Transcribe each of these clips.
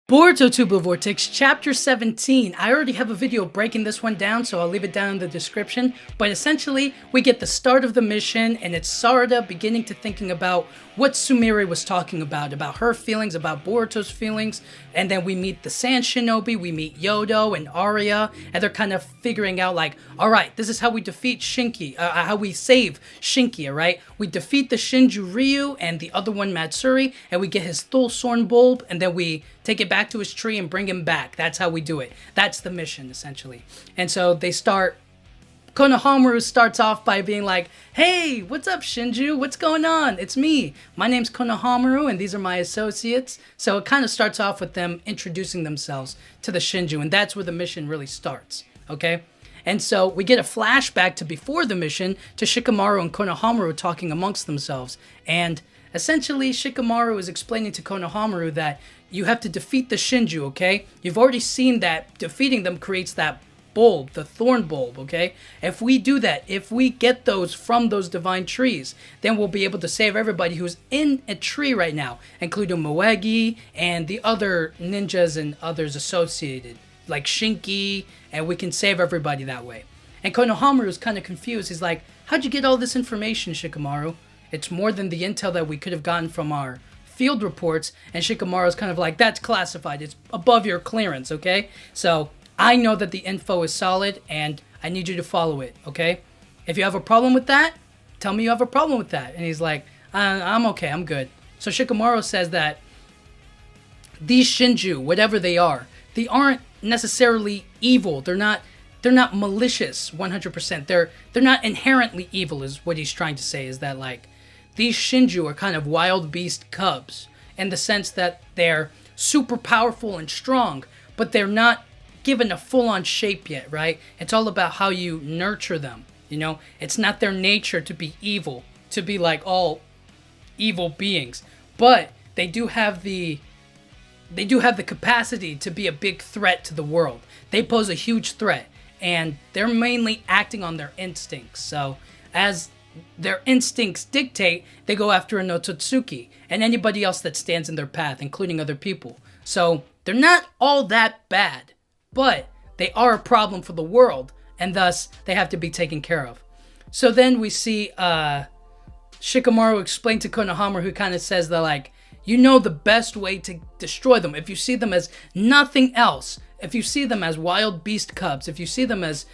Boruto Tubo Vortex, Chapter 17. I already have a video breaking this one down, so I'll leave it down in the description. But essentially, we get the start of the mission, and it's Sarada beginning to thinking about what Sumire was talking about her feelings, about Boruto's feelings. And then we meet the Sand Shinobi, we meet Yodo and Arya, and they're kind of figuring out like, alright, this is how we defeat Shinki, how we save Shinki, alright? We defeat the Shinju Ryu and the other one Matsuri, and we get his Thulsorn bulb, and then we take it back to his tree and bring him back. That's how we do it. That's the mission, essentially. And so they start... Konohamaru starts off by being like, hey, what's up, Shinju? What's going on? It's me. My name's Konohamaru, and these are my associates. So it kind of starts off with them introducing themselves to the Shinju, and that's where the mission really starts, okay? And so we get a flashback to before the mission to Shikamaru and Konohamaru talking amongst themselves. And essentially, Shikamaru is explaining to Konohamaru that you have to defeat the Shinju, okay? You've already seen that defeating them creates that bulb, the thorn bulb, okay? If we do that, if we get those from those divine trees, then we'll be able to save everybody who's in a tree right now, including Moegi and the other ninjas and others associated, like Shinki, and we can save everybody that way. And Konohamaru is kind of confused. He's like, how'd you get all this information, Shikamaru? It's more than the intel that we could have gotten from our field reports. And Shikamaru's kind of like, that's classified. It's above your clearance, okay? So I know that the info is solid, and I need you to follow it, okay? If you have a problem with that, tell me you have a problem with that. And he's like, I'm okay, I'm good. So Shikamaru says that these Shinju, whatever they aren't necessarily evil. They're not malicious 100%. They're not inherently evil is what he's trying to say, is that like these Shinju are kind of wild beast cubs in the sense that they're super powerful and strong, but they're not given a full-on shape yet, right? It's all about how you nurture them, you know? It's not their nature to be evil, to be like all evil beings, but they do have the capacity to be a big threat to the world. They pose a huge threat, and they're mainly acting on their instincts. So as their instincts dictate, they go after an Otsutsuki and anybody else that stands in their path, including other people. So they're not all that bad, but they are a problem for the world, and thus they have to be taken care of. So then we see Shikamaru explain to Konohamaru, who kind of says that like, you know the best way to destroy them. If you see them as nothing else, if you see them as wild beast cubs, if you see them as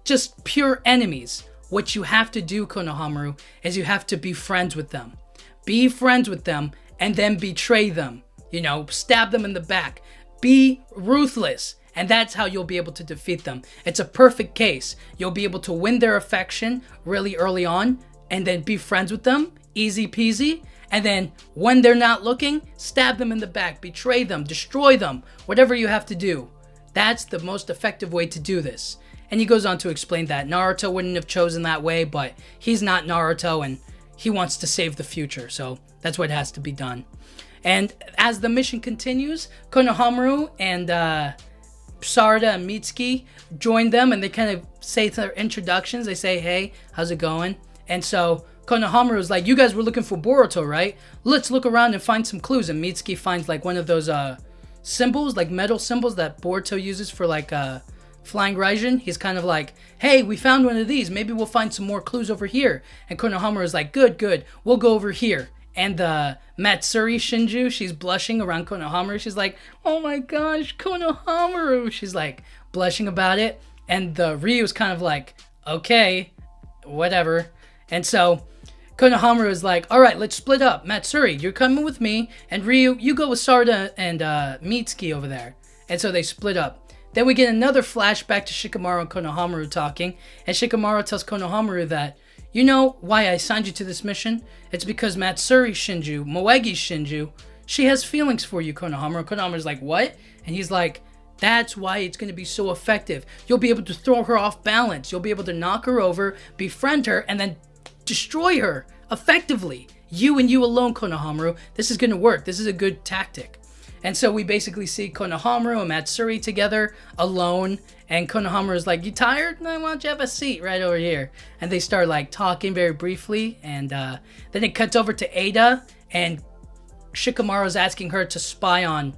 just pure enemies, what you have to do, Konohamaru, is you have to be friends with them. Be friends with them and then betray them. You know, stab them in the back. Be ruthless. And that's how you'll be able to defeat them. It's a perfect case. You'll be able to win their affection really early on and then be friends with them. Easy peasy. And then when they're not looking, stab them in the back, betray them, destroy them, whatever you have to do. That's the most effective way to do this. And he goes on to explain that Naruto wouldn't have chosen that way, but he's not Naruto and he wants to save the future. So that's what has to be done. And as the mission continues, Konohamaru and Sarada and Mitsuki join them, and they kind of say their introductions. They say, hey, how's it going? And so Konohamaru is like, you guys were looking for Boruto, right? Let's look around and find some clues. And Mitsuki finds like one of those symbols, like metal symbols that Boruto uses for like flying Raijin. He's kind of like, hey, we found one of these. Maybe we'll find some more clues over here. And Konohamaru is like, good. We'll go over here. And the Matsuri Shinju, she's blushing around Konohamaru. She's like, oh my gosh, Konohamaru. She's like blushing about it. And the Ryu's kind of like, okay, whatever. And so Konohamaru is like, all right, let's split up. Matsuri, you're coming with me. And Ryu, you go with Sarada and Mitsuki over there. And so they split up. Then we get another flashback to Shikamaru and Konohamaru talking. And Shikamaru tells Konohamaru that, you know why I assigned you to this mission? It's because Matsuri Shinju, Moegi Shinju, she has feelings for you, Konohamaru. Konohamaru's like, what? And he's like, that's why it's going to be so effective. You'll be able to throw her off balance. You'll be able to knock her over, befriend her, and then destroy her effectively. You and you alone, Konohamaru. This is going to work. This is a good tactic. And so we basically see Konohamaru and Matsuri together alone. And Konohamaru is like, you tired? No, why don't you have a seat right over here? And they start like talking very briefly. And then it cuts over to Ada. And Shikamaru is asking her to spy on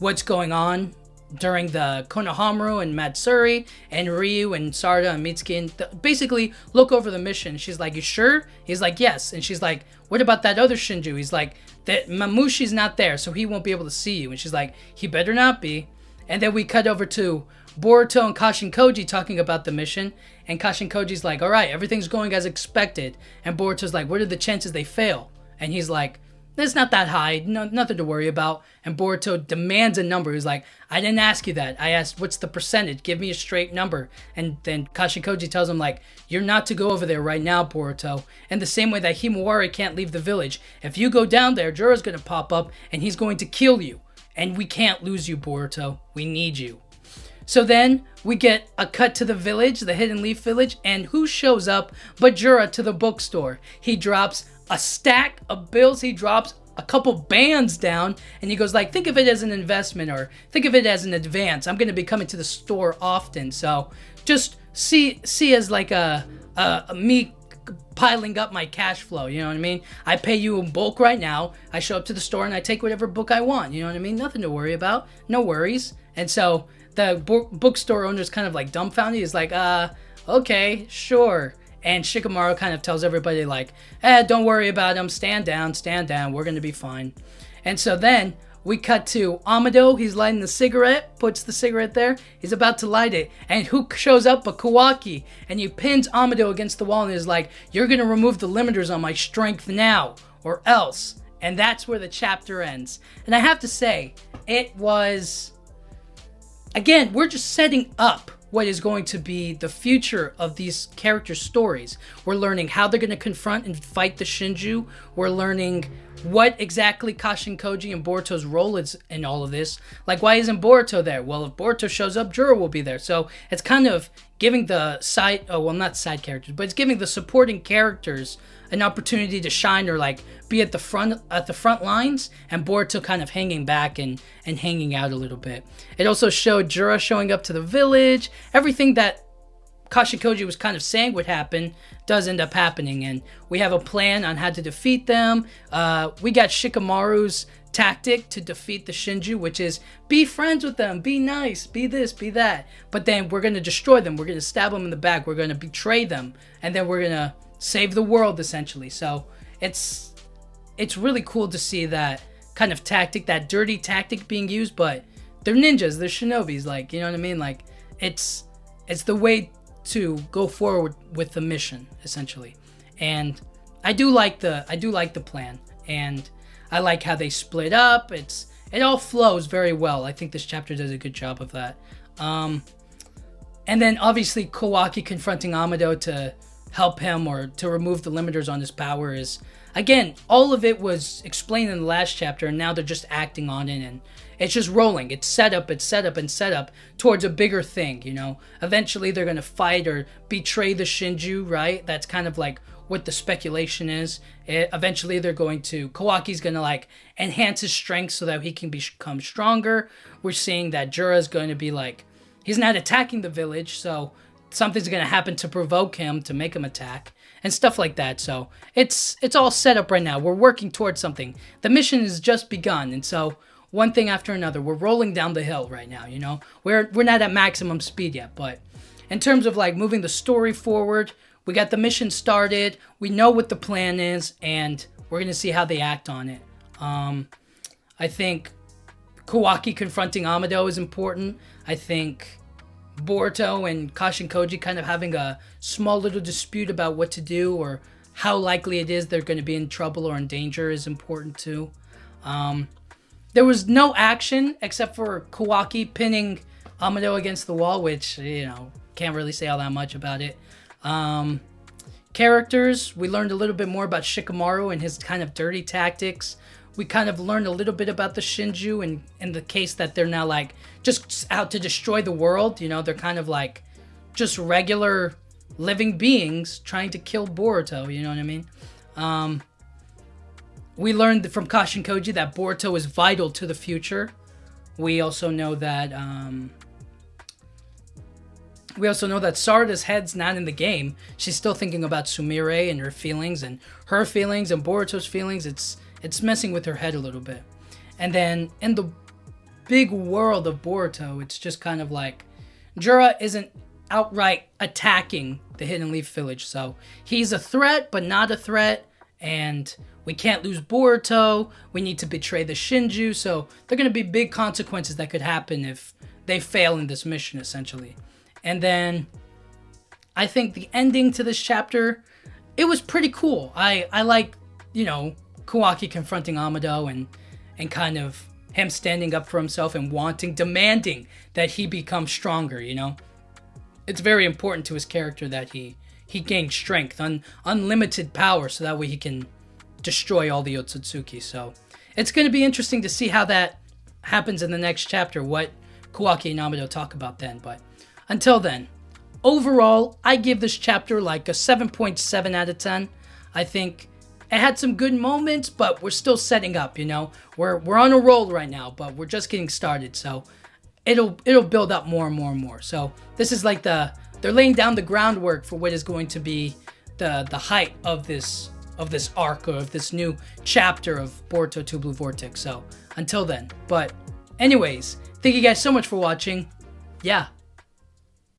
what's going on during the Konohamaru and Matsuri and Ryu and Sarada and Mitsuki, and basically look over the mission. She's like, you sure? He's like, yes. And she's like, what about that other Shinju? He's like, that Mamushi's not there, so he won't be able to see you. And she's like, he better not be. And then we cut over to Boruto and Kashin Koji talking about the mission. And Kashin Koji's like, all right, everything's going as expected. And Boruto's like, what are the chances they fail? And he's like, it's not that high, no, nothing to worry about. And Boruto demands a number. He's like, I didn't ask you that. I asked, what's the percentage? Give me a straight number. And then Kashin Koji tells him, like, you're not to go over there right now, Boruto. And the same way that Himawari can't leave the village. If you go down there, Jura's going to pop up and he's going to kill you. And we can't lose you, Boruto. We need you. So then we get a cut to the village, the Hidden Leaf Village, and who shows up but Jura to the bookstore? He drops a stack of bills. He drops a couple bands down, and he goes like, think of it as an investment, or think of it as an advance. I'm going to be coming to the store often, so just see as like a me piling up my cash flow, you know what I mean? I pay you in bulk right now. I show up to the store and I take whatever book I want, you know what I mean? Nothing to worry about, no worries. And so the bookstore owner's kind of like dumbfounded. He's like, okay, sure. And Shikamaru kind of tells everybody like, don't worry about him. Stand down. We're going to be fine. And so then we cut to Amado. He's lighting the cigarette, puts the cigarette there. He's about to light it. And who shows up but Kawaki? And he pins Amado against the wall and is like, you're going to remove the limiters on my strength now or else. And that's where the chapter ends. And I have to say, it was, again, we're just setting up what is going to be the future of these character stories. We're learning how they're going to confront and fight the Shinju. We're learning what exactly Kashin Koji and Boruto's role is in all of this. Like, why isn't Boruto there? Well, if Boruto shows up, Juro will be there. So it's kind of giving the not side characters, but it's giving the supporting characters an opportunity to shine or like be at the front lines, and Boruto kind of hanging back and hanging out a little bit. It also showed Jura showing up to the village. Everything that Kashin Koji was kind of saying would happen does end up happening, and we have a plan on how to defeat them. We got Shikamaru's tactic to defeat the Shinju, which is be friends with them, be nice, be this, be that. But then we're going to destroy them. We're going to stab them in the back. We're going to betray them, and then we're going to save the world, essentially. So it's really cool to see that kind of tactic, that dirty tactic being used, but they're ninjas, they're shinobis, like, you know what I mean? Like, it's the way to go forward with the mission, essentially. And I do like the plan, and I like how they split up. It all flows very well. I think this chapter does a good job of that. And then obviously Kawaki confronting Amado to help him or to remove the limiters on his power is, again, all of it was explained in the last chapter, and now they're just acting on it, and it's just rolling. It's set up towards a bigger thing, you know. Eventually they're going to fight or betray the Shinju, right? That's kind of like what the speculation is. Eventually they're going to, Kawaki's going to like enhance his strength so that he can become stronger. We're seeing that Jura's going to be like, he's not attacking the village, so something's going to happen to provoke him, to make him attack, and stuff like that. So it's all set up right now. We're working towards something. The mission has just begun, and so one thing after another, we're rolling down the hill right now, you know? We're not at maximum speed yet, but in terms of like moving the story forward, we got the mission started, we know what the plan is, and we're going to see how they act on it. I think Kawaki confronting Amado is important. I think Boruto and Kashin Koji kind of having a small little dispute about what to do or how likely it is they're going to be in trouble or in danger is important too. There was no action except for Kawaki pinning Amado against the wall, which, you know, can't really say all that much about it. Characters, we learned a little bit more about Shikamaru and his kind of dirty tactics. We kind of learned a little bit about the Shinju and in the case that they're now like just out to destroy the world. You know, they're kind of like just regular living beings trying to kill Boruto. You know what I mean? We learned from Kashin Koji that Boruto is vital to the future. We also know that Sarada's head's not in the game. She's still thinking about Sumire and her feelings and Boruto's feelings. It's messing with her head a little bit. And then in the big world of Boruto, it's just kind of like Jura isn't outright attacking the Hidden Leaf Village, so he's a threat, but not a threat, and we can't lose Boruto, we need to betray the Shinju, so there are going to be big consequences that could happen if they fail in this mission, essentially. And then, I think the ending to this chapter, it was pretty cool. I like, Kawaki confronting Amado and kind of him standing up for himself and demanding that he become stronger, It's very important to his character that he gains strength, unlimited power, so that way he can destroy all the Otsutsuki. So it's going to be interesting to see how that happens in the next chapter, what Kawaki and Amado talk about then. But until then, overall, I give this chapter like a 7.7 out of 10. I think it had some good moments, but we're still setting up, We're on a roll right now, but we're just getting started. So it'll build up more and more and more. So this is like they're laying down the groundwork for what is going to be the height of this arc, or of this new chapter of Boruto 2 Blue Vortex. So until then. But anyways, thank you guys so much for watching. Yeah,